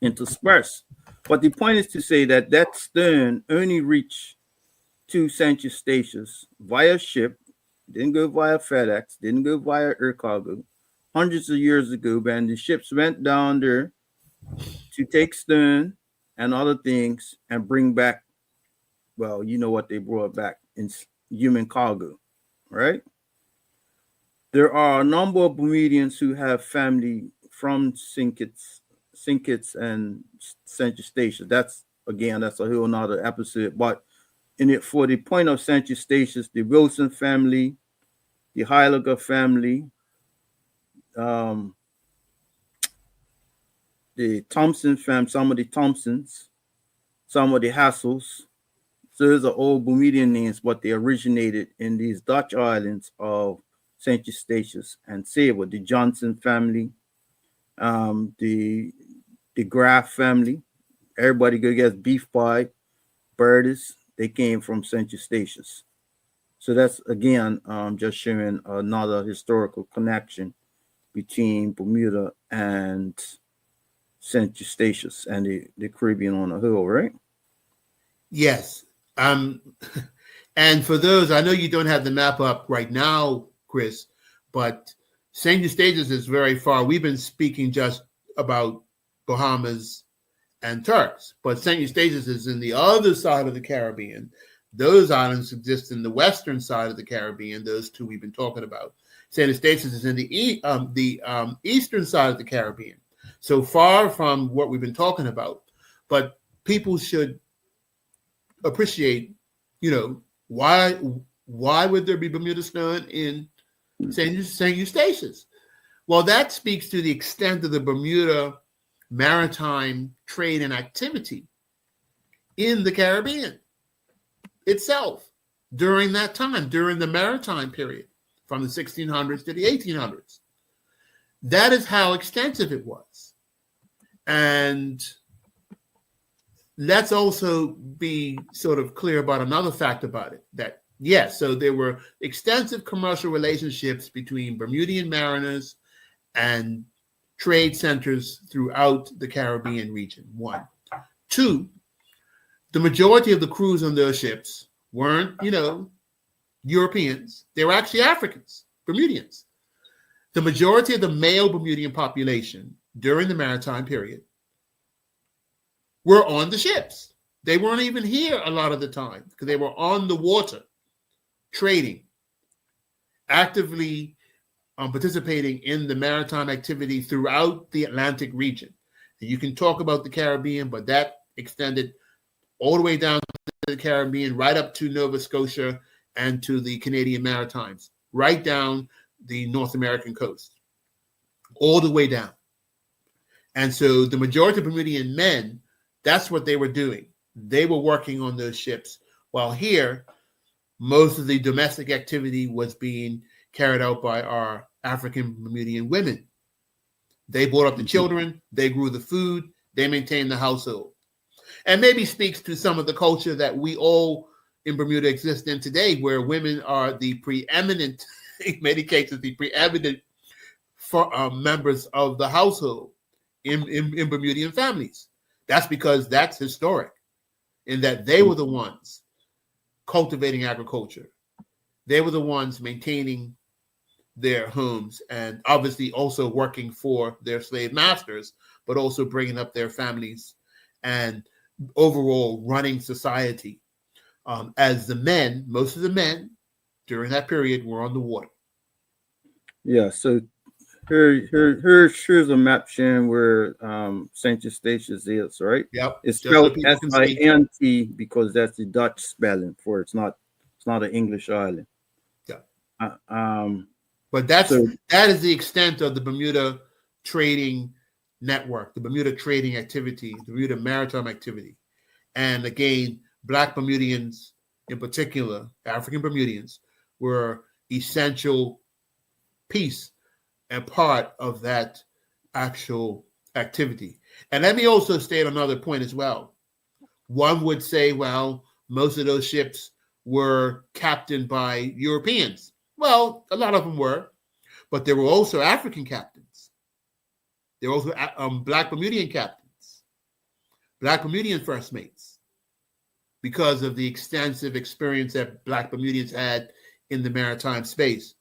interspersed. But the point is to say that stone only reached to St. Eustatius via ship, didn't go via FedEx, didn't go via air cargo, hundreds of years ago. And the ships went down there to take stone and other things and bring back, what they brought back in human cargo, right? There are a number of Bermudians who have family from St. Kitts and St. Eustatius. That's a whole nother episode. But for the point of St. Eustatius, the Wilson family, the Heiliger family, the Thompson family, some of the Thompsons, some of the Hassels. So those are all Bermudian names, but they originated in these Dutch islands of St. Eustatius and Sable. The Johnson family, the Graff family, everybody go get beef pie, birdies, they came from St. Eustatius. So that's, again, just showing another historical connection between Bermuda and St. Eustatius and the Caribbean on the whole, right? Yes. And for those, I know you don't have the map up right now, Chris, but St. Eustatius is very far. We've been speaking just about Bahamas and Turks, but St. Eustatius is in the other side of the Caribbean. Those islands exist in the western side of the Caribbean, those two we've been talking about. St. Eustatius is in the eastern side of the Caribbean, so far from what we've been talking about. But people should appreciate, why would there be Bermuda stone in St. Eustatius? Well, that speaks to the extent of the Bermuda maritime trade and activity in the Caribbean itself during that time, during the maritime period from the 1600s to the 1800s. That is how extensive it was. And let's also be sort of clear about another fact about it, that yes, so there were extensive commercial relationships between Bermudian mariners and trade centers throughout the Caribbean region, one. Two, the majority of the crews on those ships weren't, Europeans. They were actually Africans, Bermudians. The majority of the male Bermudian population during the maritime period were on the ships. They weren't even here a lot of the time because they were on the water, trading, actively participating in the maritime activity throughout the Atlantic region. And you can talk about the Caribbean, but that extended all the way down to the Caribbean, right up to Nova Scotia and to the Canadian Maritimes, right down the North American coast, all the way down. And so the majority of Bermudian men, that's what they were doing. They were working on those ships. While here, most of the domestic activity was being carried out by our African Bermudian women. They brought up the children, they grew the food, they maintained the household. And maybe speaks to some of the culture that we all in Bermuda exist in today, where women are the preeminent, in many cases, the preeminent members of the household in Bermudian families. That's because that's historic, in that they were the ones cultivating agriculture. They were the ones maintaining their homes and obviously also working for their slave masters, but also bringing up their families and overall running society. As the men, most of the men during that period were on the water. Yeah, so here's a map showing where St. Eustatius is, right? Yep. It's spelled S-I-N-T because that's the Dutch spelling for it. It's not an English island. Yeah. But that is the extent of the Bermuda trading network, the Bermuda trading activity, the Bermuda maritime activity. And again, Black Bermudians in particular, African Bermudians, were essential piece and part of that actual activity. And let me also state another point as well. One would say, well, most of those ships were captained by Europeans. Well, a lot of them were, but there were also African captains. There were also Black Bermudian captains, Black Bermudian first mates, because of the extensive experience that Black Bermudians had in the maritime space.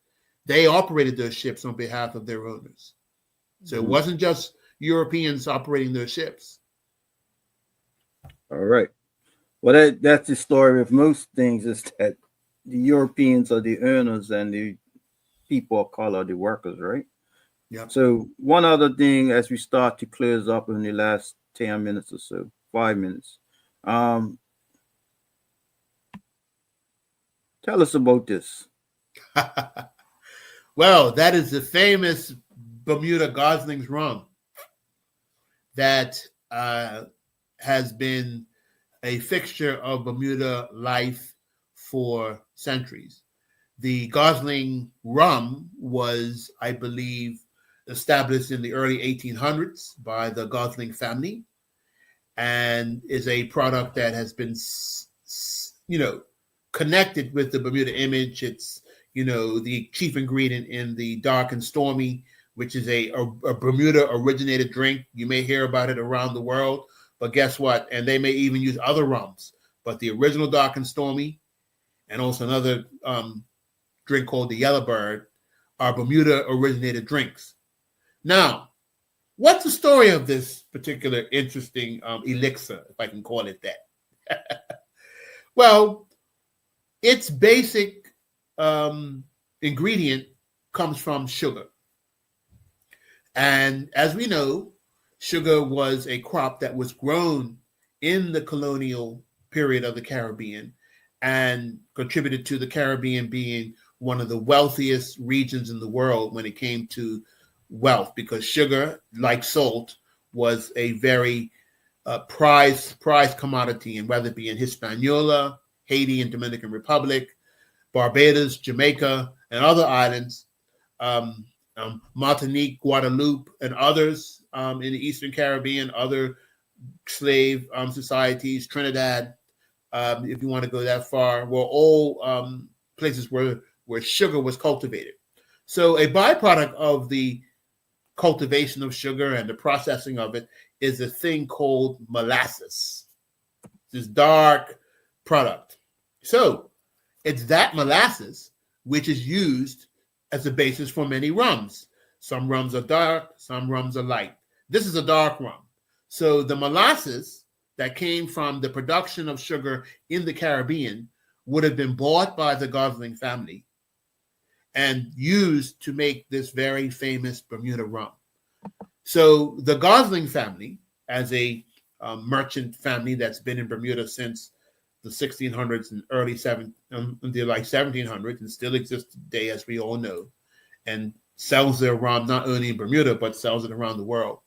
They operated those ships on behalf of their owners. So it wasn't just Europeans operating those ships. All right. Well, that's the story of most things, is that the Europeans are the owners and the people of color are the workers, right? Yeah. So one other thing as we start to close up in the last 10 minutes or so, 5 minutes. Tell us about this. Well, that is the famous Bermuda Gosling's rum that has been a fixture of Bermuda life for centuries. The Gosling rum was, I believe, established in the early 1800s by the Gosling family and is a product that has been, connected with the Bermuda image. It's, the chief ingredient in the Dark and Stormy, which is a Bermuda originated drink. You may hear about it around the world, but guess what? And they may even use other rums, but the original Dark and Stormy and also another drink called the Yellowbird are Bermuda originated drinks. Now, what's the story of this particular interesting elixir, if I can call it that? Well, its basic ingredient comes from sugar. And as we know, sugar was a crop that was grown in the colonial period of the Caribbean and contributed to the Caribbean being one of the wealthiest regions in the world when it came to wealth, because sugar, like salt, was a very prized commodity, and whether it be in Hispaniola, Haiti and Dominican Republic, Barbados, Jamaica, and other islands, Martinique, Guadeloupe, and others in the Eastern Caribbean, other slave societies, Trinidad, if you want to go that far, were all places where sugar was cultivated. So a byproduct of the cultivation of sugar and the processing of it is a thing called molasses, this dark product. So it's that molasses which is used as a basis for many rums. Some rums are dark, some rums are light. This is a dark rum. So the molasses that came from the production of sugar in the Caribbean would have been bought by the Gosling family and used to make this very famous Bermuda rum. So the Gosling family, as a merchant family that's been in Bermuda since the 1600s and early until like 1700s, and still exists today, as we all know, and sells their rum not only in Bermuda, but sells it around the world.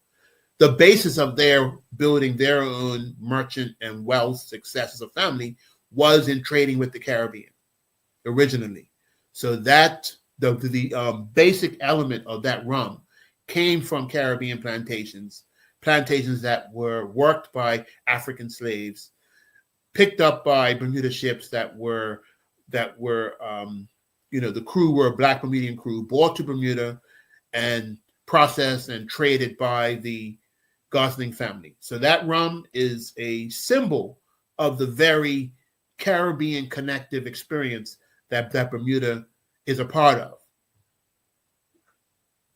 The basis of their building their own merchant and wealth success as a family was in trading with the Caribbean originally. So that the basic element of that rum came from Caribbean plantations that were worked by African slaves, picked up by Bermuda ships that were the crew were a Black Bermudian crew, brought to Bermuda and processed and traded by the Gosling family. So that rum is a symbol of the very Caribbean connective experience that Bermuda is a part of.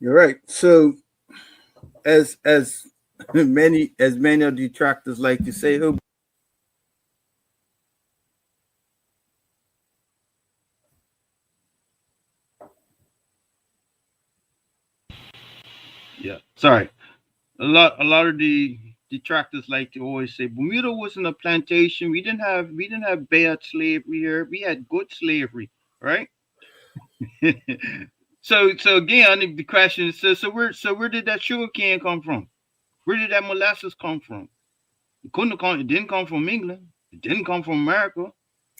You're right. So as many of the detractors like to say, oh, yeah, sorry. A lot of the detractors like to always say Bermuda wasn't a plantation. We didn't have bad slavery here. We had good slavery, right? So again, the question is, so where did that sugar cane come from? Where did that molasses come from? It didn't come from England. It didn't come from America.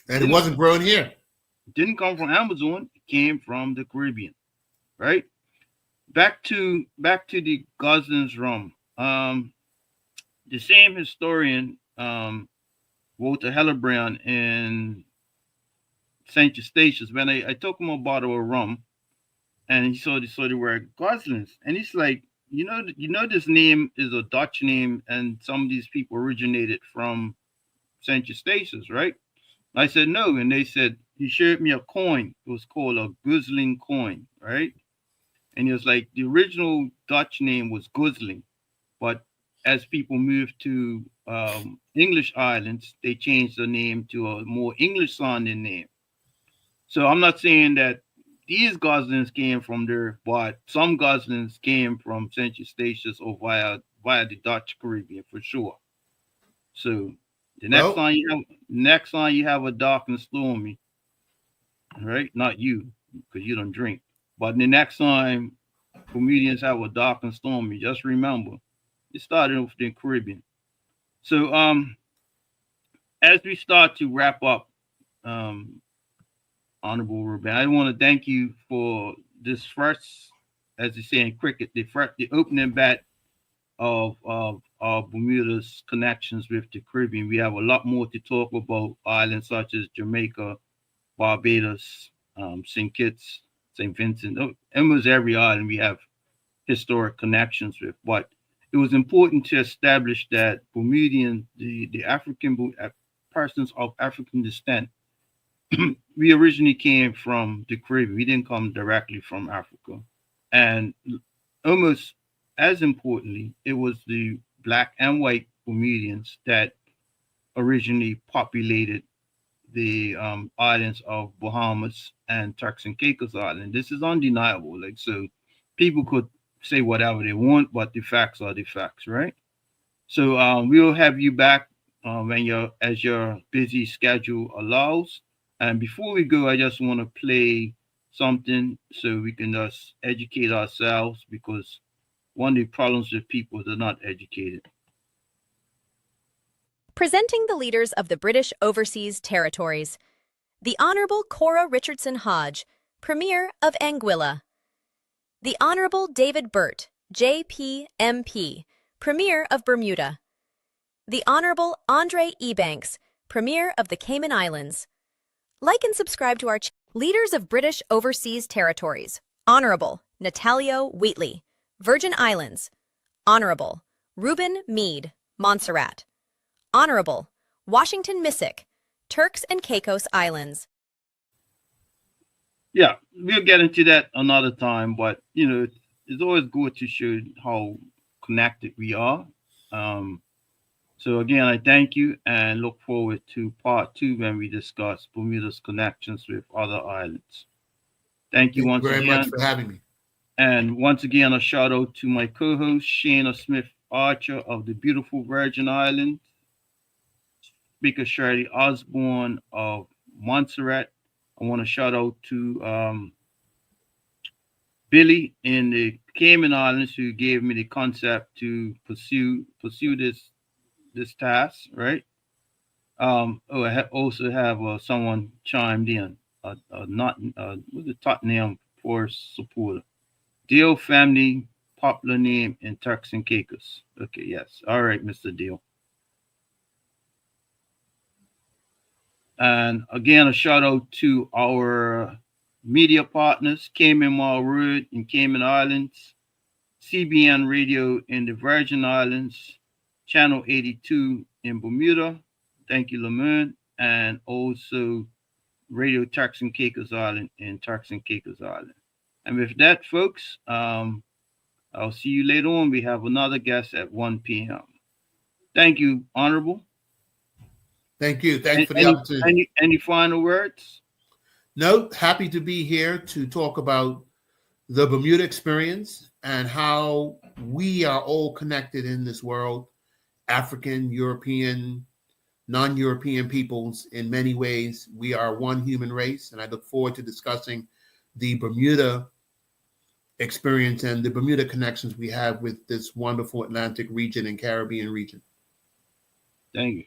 And it wasn't grown here. It didn't come from Amazon. It came from the Caribbean, right? Back to the Gosling's rum. The same historian, Walter Hellebrand in St. Eustatius, when I took him a bottle of rum, and he saw the word Goslings, and he's like, you know, this name is a Dutch name, and some of these people originated from St. Eustatius, right? I said no, and they said he showed me a coin. It was called a Gosling coin, right? And he was like, the original Dutch name was Gosling, but as people moved to English islands, they changed the name to a more English sounding name. So I'm not saying that these Goslings came from there, but some Goslings came from St. Eustatius or via the Dutch Caribbean for sure. So the next time you have a dark and stormy, right? Not you, because you don't drink. But the next time comedians have a dark and stormy, just remember it started with the Caribbean. So as we start to wrap up, Honorable Roban, I want to thank you for this first, as they say in cricket, the opening bat of Bermuda's connections with the Caribbean. We have a lot more to talk about islands such as Jamaica, Barbados, St. Kitts, St. Vincent. Almost every island we have historic connections with. But it was important to establish that Bermudian, the African persons of African descent, we originally came from the Caribbean. We didn't come directly from Africa. And almost as importantly, it was the Black and white Bermudians that originally populated the islands of Bahamas and Turks and Caicos Island. This is undeniable. Like, so people could say whatever they want, but the facts are the facts, right? So we'll have you back as your busy schedule allows. And before we go, I just want to play something so we can just educate ourselves, because one of the problems with people, they're not educated. Presenting the leaders of the British Overseas Territories, the Honourable Cora Richardson Hodge, Premier of Anguilla, the Honourable David Burt, J.P. M.P., Premier of Bermuda, the Honourable Andre Ebanks, Premier of the Cayman Islands. Like and subscribe to our Leaders of British Overseas Territories, Honourable Natalio Wheatley, Virgin Islands, Honorable Reuben Meade, Montserrat. Honorable Washington Missick, Turks and Caicos Islands. Yeah, we'll get into that another time, but it's always good to show how connected we are. So again, I thank you and look forward to part 2 when we discuss Bermuda's connections with other islands. Thank you Thank you once very again. much for having me. And once again, a shout out to my co-host, Shana Smith Archer of the beautiful Virgin Islands, Speaker Shirley Osborne of Montserrat. I want to shout out to Billy in the Cayman Islands who gave me the concept to pursue this task, right? I also have someone chimed in, not was it Tottenham Forest supporter. Deal family, popular name in Turks and Caicos. Okay, yes. All right, Mr. Deal. And again, a shout out to our media partners, Cayman Mall Road in Cayman Islands, CBN Radio in the Virgin Islands, Channel 82 in Bermuda. Thank you, Lamont. And also Radio Turks and Caicos Island in Turks and Caicos Island. And with that, folks, I'll see you later on. We have another guest at 1 p.m. Thank you, Honorable. Thank you. Thank you for the opportunity. Any final words? No, happy to be here to talk about the Bermuda experience and how we are all connected in this world, African, European, non-European peoples. In many ways, we are one human race, and I look forward to discussing the Bermuda experience and the Bermuda connections we have with this wonderful Atlantic region and Caribbean region. Thank you.